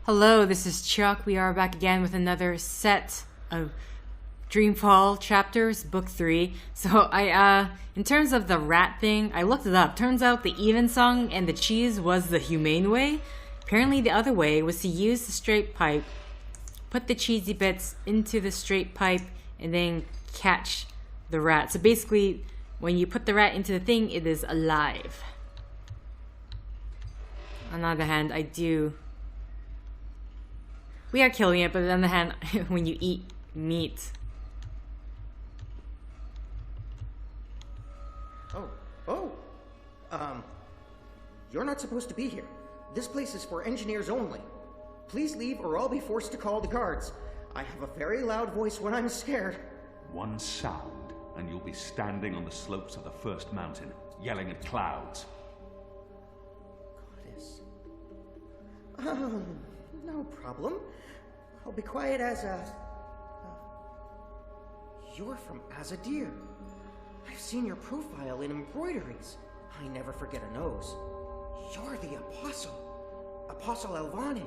Hello, this is Chiak. We are back again with another set of Dreamfall Chapters, Book 3. So in terms of the rat thing, I looked it up. Turns out the even song and the cheese was the humane way. Apparently the other way was to use the straight pipe, put the cheesy bits into the straight pipe, and then catch the rat. So basically, when you put the rat into the thing, it is alive. On the other hand, we are killing it, but on the other hand, when you eat meat. You're not supposed to be here. This place is for engineers only. Please leave or I'll be forced to call the guards. I have a very loud voice when I'm scared. One sound, and you'll be standing on the slopes of the first mountain, yelling at clouds. Goddess. No problem. I'll be quiet as a... You're from Azadir. I've seen your profile in embroideries. I never forget a nose. You're the Apostle. Apostle Elvani.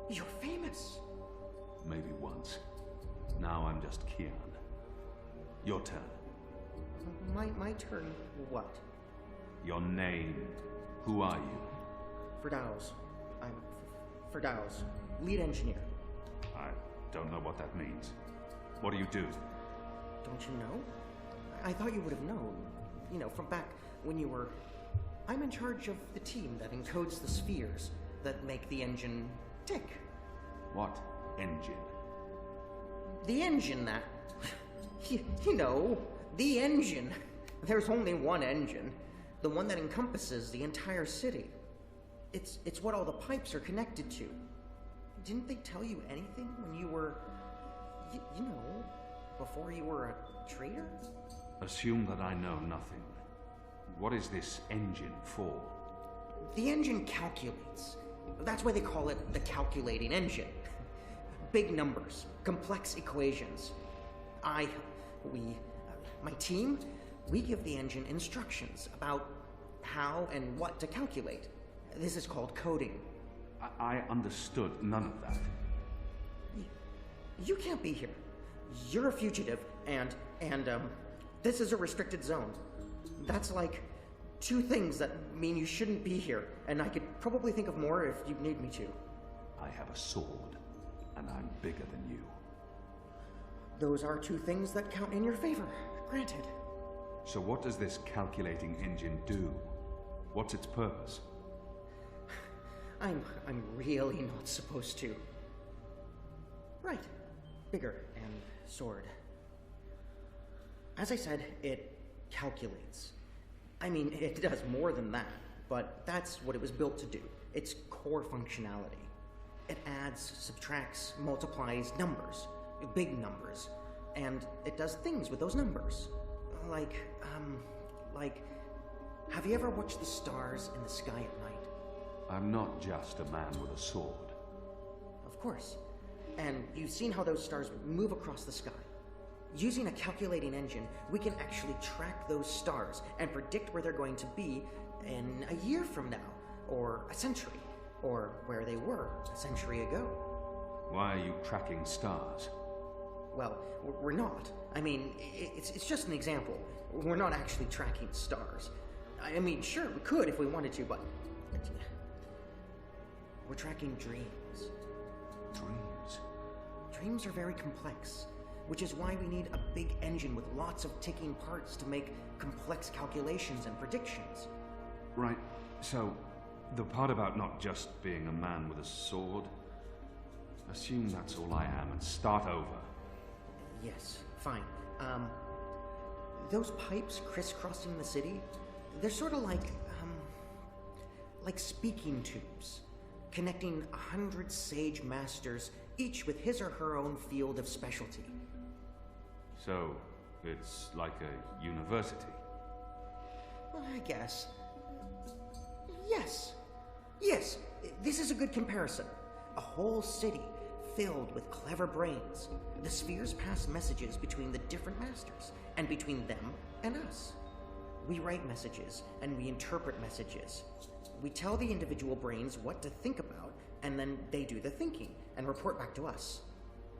You're famous. Maybe once. Now I'm just Kian. Your turn. My turn what? Your name. Who are you? Firdaus. I'm Firdaus, lead engineer. I don't know what that means. What do you do? Don't you know? I thought you would have known. You know, from back when you were... I'm in charge of the team that encodes the spheres that make the engine tick. What engine? The engine that... you know, the engine. There's only one engine. The one that encompasses the entire city. It's what all the pipes are connected to. Didn't they tell you anything when you were... you know, before you were a traitor? Assume that I know nothing. What is this engine for? The engine calculates. That's why they call it the calculating engine. Big numbers, complex equations. My team, we give the engine instructions about how and what to calculate. This is called coding. I understood none of that. You can't be here. You're a fugitive, and this is a restricted zone. That's like two things that mean you shouldn't be here, and I could probably think of more if you need me to. I have a sword, and I'm bigger than you. Those are two things that count in your favor, granted. So what does this calculating engine do? What's its purpose? I'm really not supposed to. Right. Bigger and sword. As I said, it calculates. I mean, it does more than that, but that's what it was built to do. Its core functionality. It adds, subtracts, multiplies numbers. Big numbers. And it does things with those numbers. Like, have you ever watched the stars in the sky at night? I'm not just a man with a sword. Of course. And you've seen how those stars move across the sky. Using a calculating engine, we can actually track those stars and predict where they're going to be in a year from now, or a century, or where they were a century ago. Why are you tracking stars? Well, we're not. I mean, it's just an example. We're not actually tracking stars. I mean, sure, we could if we wanted to, but... We're tracking dreams. Dreams? Dreams are very complex, which is why we need a big engine with lots of ticking parts to make complex calculations and predictions. Right, so the part about not just being a man with a sword, assume that's all I am and start over. Yes, fine. Those pipes crisscrossing the city, they're sort of like speaking tubes, connecting 100 sage masters, each with his or her own field of specialty. So, it's like a university? Well, I guess. Yes. Yes, this is a good comparison. A whole city filled with clever brains. The spheres pass messages between the different masters, and between them and us. We write messages, and we interpret messages. We tell the individual brains what to think about, and then they do the thinking and report back to us.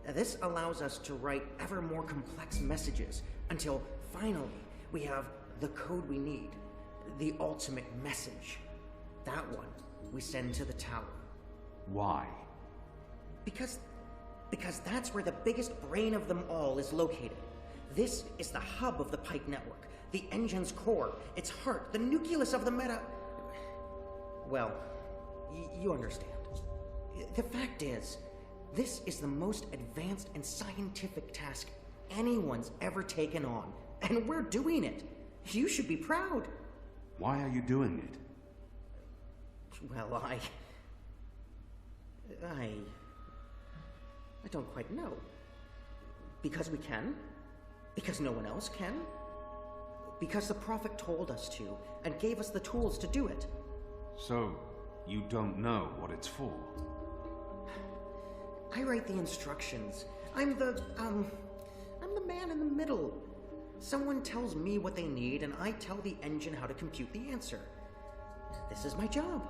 This allows us to write ever more complex messages until finally we have the code we need, the ultimate message. That one we send to the tower. Why? Because that's where the biggest brain of them all is located. This is the hub of the Pike network, the engine's core, its heart, the nucleus of the meta... Well, you understand. The fact is, this is the most advanced and scientific task anyone's ever taken on, and we're doing it. You should be proud. Why are you doing it? Well, I don't quite know. Because we can? Because no one else can? Because the Prophet told us to, and gave us the tools to do it. So, you don't know what it's for? I write the instructions. I'm the man in the middle. Someone tells me what they need, and I tell the engine how to compute the answer. This is my job.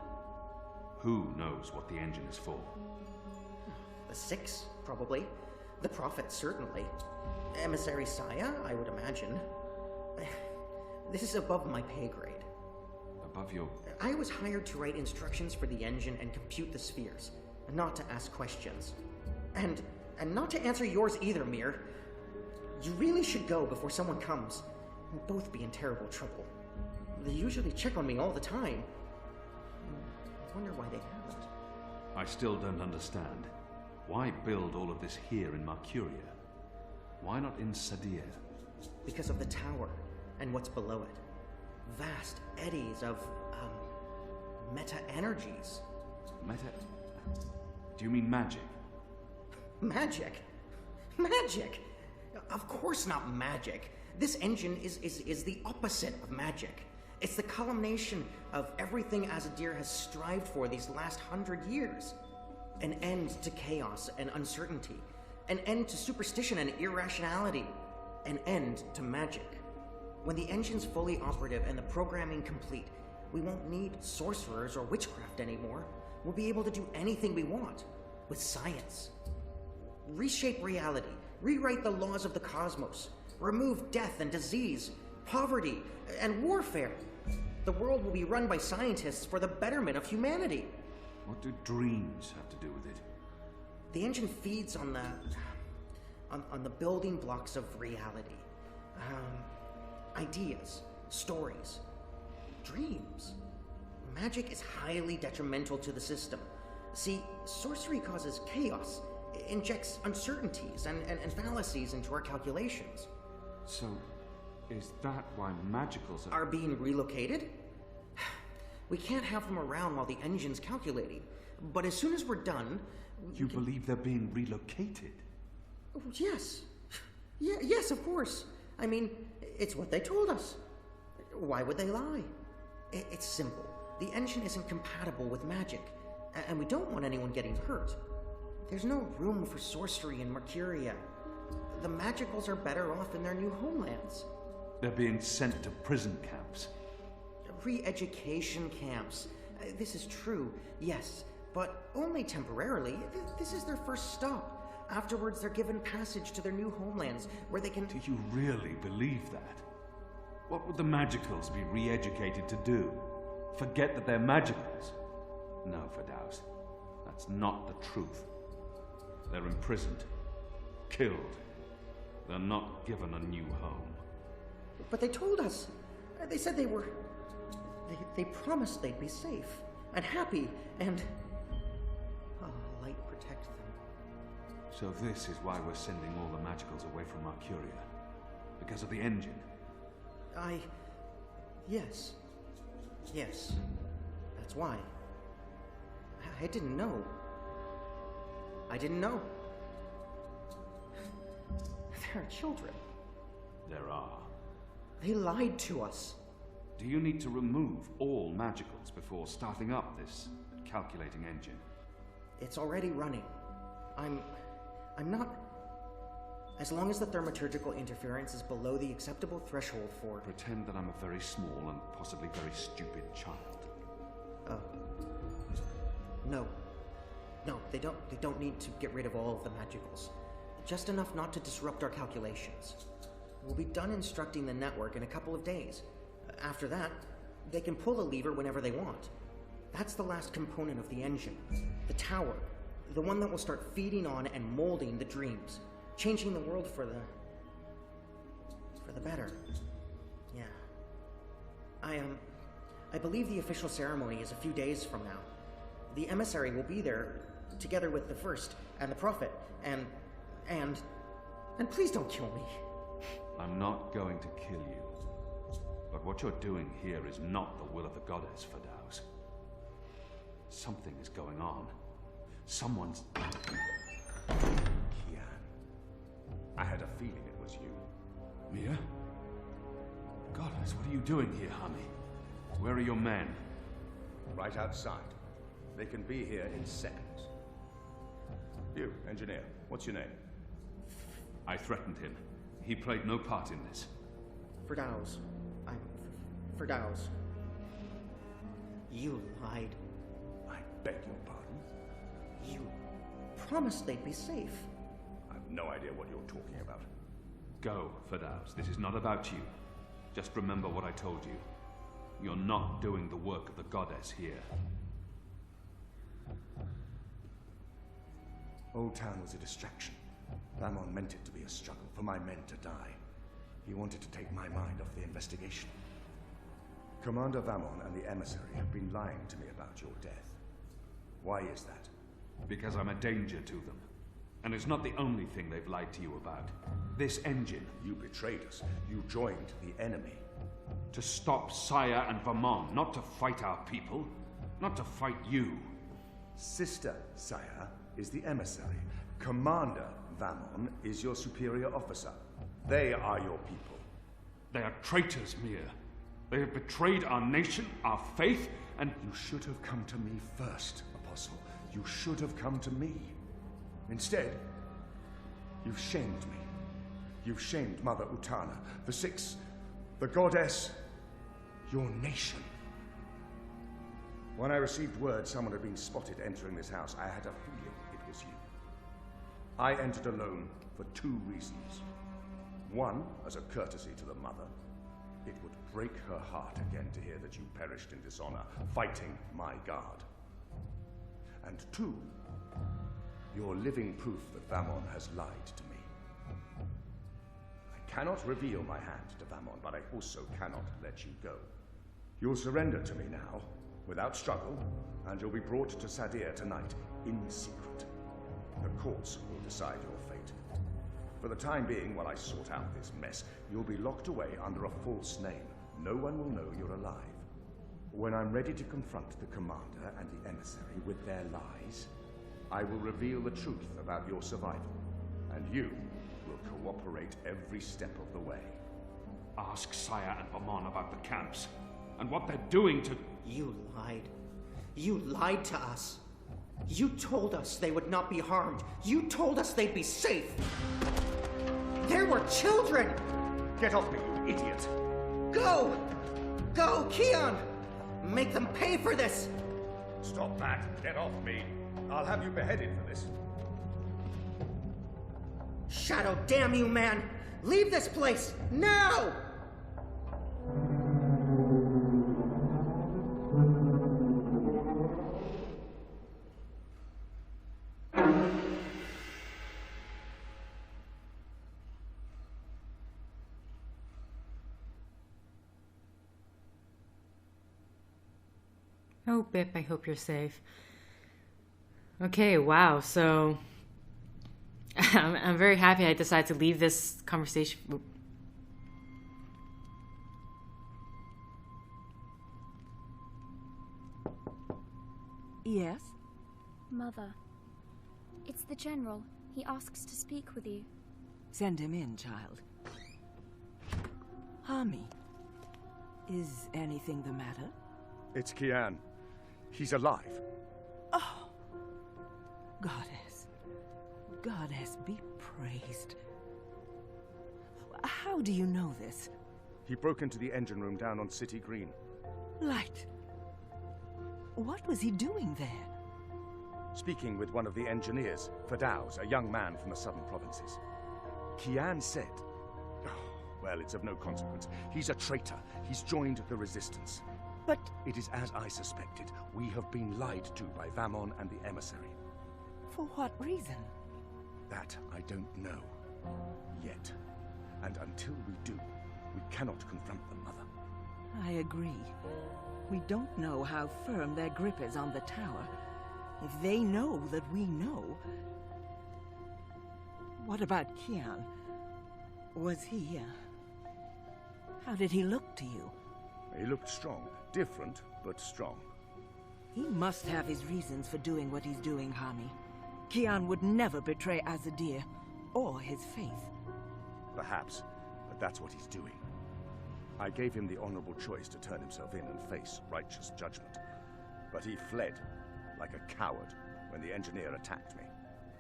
Who knows what the engine is for? The Six, probably. The Prophet, certainly. Emissary Saya, I would imagine. This is above my pay grade. Above your... I was hired to write instructions for the engine and compute the spheres, not to ask questions. And not to answer yours either, Mir. You really should go before someone comes. We'll both be in terrible trouble. They usually check on me all the time. I wonder why they haven't. I still don't understand. Why build all of this here in Mercuria? Why not in Sadir? Because of the tower and what's below it. Vast eddies of, meta-energies. Meta... Do you mean magic? Magic? Magic? Of course not magic. This engine is the opposite of magic. It's the culmination of everything Azadir has strived for these last 100 years. An end to chaos and uncertainty. An end to superstition and irrationality. An end to magic. When the engine's fully operative and the programming complete, we won't need sorcerers or witchcraft anymore. We'll be able to do anything we want. With science. Reshape reality. Rewrite the laws of the cosmos. Remove death and disease, poverty, and warfare. The world will be run by scientists for the betterment of humanity. What do dreams have to do with it? The engine feeds on the building blocks of reality. Ideas, stories, dreams. Magic is highly detrimental to the system. See, sorcery causes chaos, injects uncertainties and fallacies into our calculations. So, is that why magicals Are being relocated? We can't have them around while the engine's calculating. But as soon as we're done... You believe they're being relocated? Oh, yes. Yes, of course. I mean, it's what they told us. Why would they lie? It's simple. The engine isn't compatible with magic, and we don't want anyone getting hurt. There's no room for sorcery in Mercuria. The magicals are better off in their new homelands. They're being sent to prison camps. Re-education camps. This is true, yes, but only temporarily. This is their first stop. Afterwards, they're given passage to their new homelands, where they can... Do you really believe that? What would the magicals be re-educated to do? Forget that they're magicals? No, Firdaus. That's not the truth. They're imprisoned. Killed. They're not given a new home. But they told us. They said they were... They promised they'd be safe and happy and... light protect them. So this is why we're sending all the magicals away from Mercuria. Because of the engine. Yes. Yes. That's why. I didn't know. I didn't know. There are children. There are. They lied to us. Do you need to remove all magicals before starting up this calculating engine? It's already running. I'm not... As long as the thaumaturgical interference is below the acceptable threshold for... Pretend that I'm a very small and possibly very stupid child. No. No, they don't need to get rid of all of the magicals. Just enough not to disrupt our calculations. We'll be done instructing the network in a couple of days. After that, they can pull the lever whenever they want. That's the last component of the engine. The tower. The one that will start feeding on and molding the dreams. Changing the world for the better. Yeah. I believe the official ceremony is a few days from now. The emissary will be there, together with the First, and the Prophet, and please don't kill me. I'm not going to kill you. But what you're doing here is not the will of the goddess, Firdaus. Something is going on. Someone's... Kian. I had a feeling it was you. Mia? Goddess, what are you doing here, honey? Where are your men? Right outside. They can be here in seconds. You, engineer, what's your name? I threatened him. He played no part in this. Firdaus. Firdaus. You lied. I beg your pardon? You promised they'd be safe. I've no idea what you're talking about. Go, Firdaus. This is not about you. Just remember what I told you. You're not doing the work of the goddess here. Old Town was a distraction. Ramon meant it to be a struggle for my men to die. He wanted to take my mind off the investigation. Commander Vamon and the emissary have been lying to me about your death. Why is that? Because I'm a danger to them. And it's not the only thing they've lied to you about. This engine. You betrayed us. You joined the enemy. To stop Saya and Vamon, not to fight our people. Not to fight you. Sister Saya is the emissary. Commander Vamon is your superior officer. They are your people. They are traitors, Mir. They have betrayed our nation, our faith, and... You should have come to me first, Apostle. You should have come to me. Instead, you've shamed me. You've shamed Mother Utana, the Six, the goddess, your nation. When I received word someone had been spotted entering this house, I had a feeling it was you. I entered alone for two reasons. One, as a courtesy to the mother. It would break her heart again to hear that you perished in dishonor, fighting my guard. And two, you're living proof that Vamon has lied to me. I cannot reveal my hand to Vamon, but I also cannot let you go. You'll surrender to me now, without struggle, and you'll be brought to Sadir tonight, in secret. The courts will decide your fate. For the time being, while I sort out this mess, you'll be locked away under a false name. No one will know you're alive. When I'm ready to confront the commander and the emissary with their lies, I will reveal the truth about your survival, and you will cooperate every step of the way. Ask Saya and Vamon about the camps, and what they're doing to... You lied. You lied to us. You told us they would not be harmed. You told us they'd be safe. There were children! Get off me, you idiot! Go! Go, Kian! Make them pay for this! Stop that! Get off me! I'll have you beheaded for this. Shadow, damn you, man! Leave this place, now! Oh, Bip, I hope you're safe. Okay, wow, so... I'm very happy I decided to leave this conversation... Yes? Mother, it's the General. He asks to speak with you. Send him in, child. Hami, is anything the matter? It's Kian. He's alive. Oh! Goddess. Goddess be praised. How do you know this? He broke into the engine room down on City Green. Light. What was he doing there? speaking with one of the engineers, Fadaus, a young man from the southern provinces. Kian said... Oh, well, it's of no consequence. He's a traitor. He's joined the resistance. But It is as I suspected. We have been lied to by Vamon and the emissary. for what reason? That I don't know. Yet. And until we do, we cannot confront the mother. I agree. We don't know how firm their grip is on the tower. If they know that we know... What about Kian? Was he, How did he look to you? He looked strong. Different, but strong. He must have his reasons for doing what he's doing, Hami. Kian would never betray Azadir, or his faith. Perhaps, but that's what he's doing. I gave him the honorable choice to turn himself in and face righteous judgment. But he fled, like a coward, when the engineer attacked me.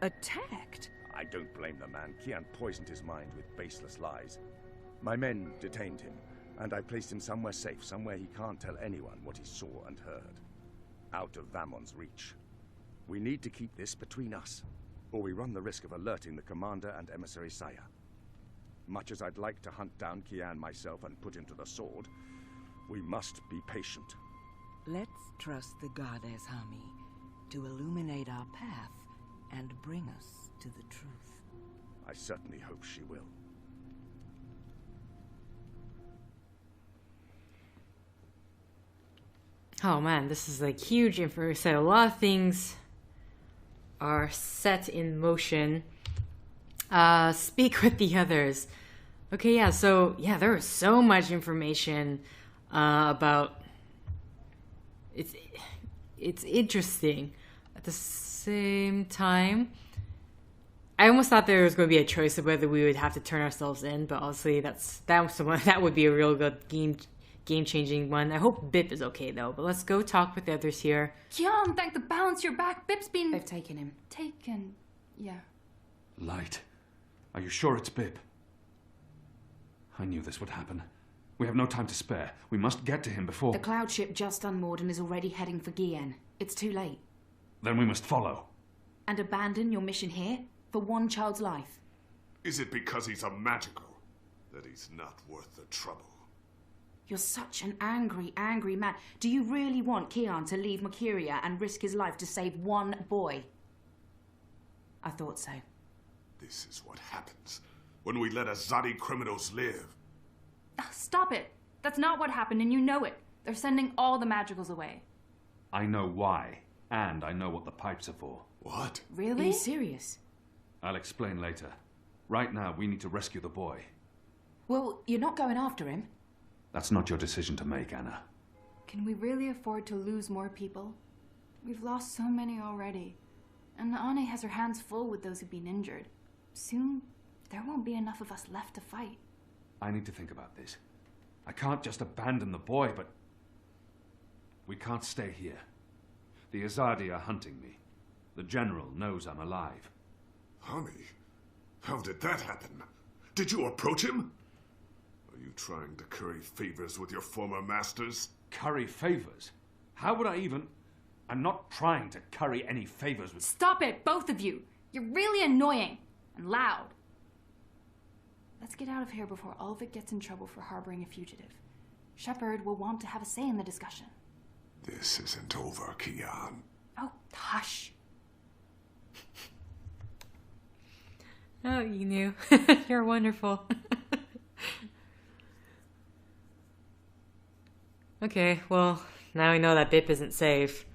Attacked? I don't blame the man. Kian poisoned his mind with baseless lies. My men detained him, and I placed him somewhere safe, somewhere he can't tell anyone what he saw and heard. Out of Vamon's reach. We need to keep this between us, or we run the risk of alerting the commander and emissary Saya. Much as I'd like to hunt down Kian myself and put him to the sword, we must be patient. Let's trust the goddess, Hami, to illuminate our path and bring us to the truth. I certainly hope she will. Oh man, this is like huge information. A lot of things are set in motion. Speak with the others. Okay, yeah, so, yeah, there is so much information about... It's interesting. At the same time, I almost thought there was going to be a choice of whether we would have to turn ourselves in, but honestly, that would be a real good game-changing one. I hope Bip is okay, though, but let's go talk with the others here. Kian, thank the balance you're back. Bip's been... They've taken him. Taken, yeah. Light. Are you sure it's Bip? I knew this would happen. We have no time to spare. We must get to him before... The cloud ship just unmoored and is already heading for Gien. It's too late. Then we must follow. And abandon your mission here? For one child's life? Is it because he's a magical that he's not worth the trouble? You're such an angry, angry man. Do you really want Kian to leave Makiria and risk his life to save one boy? I thought so. This is what happens when we let Azadi criminals live. Stop it. That's not what happened, and you know it. They're sending all the magicals away. I know why, and I know what the pipes are for. What? Are Really? you serious? I'll explain later. Right now, we need to rescue the boy. Well, you're not going after him. That's not your decision to make, Anna. Can we really afford to lose more people? We've lost so many already. And Ane has her hands full with those who've been injured. Soon, there won't be enough of us left to fight. I need to think about this. I can't just abandon the boy, but... we can't stay here. The Azadi are hunting me. The General knows I'm alive. Honey, how did that happen? Did you approach him? Are you trying to curry favors with your former masters? Curry favors? How would I even... I'm not trying to curry any favors with... Stop it, both of you! You're really annoying and loud. Let's get out of here before Ulvik gets in trouble for harboring a fugitive. Shepard will want to have a say in the discussion. This isn't over, Kian. Oh, hush. Oh, you knew. You're wonderful. Okay, well, now we know that Bip isn't safe.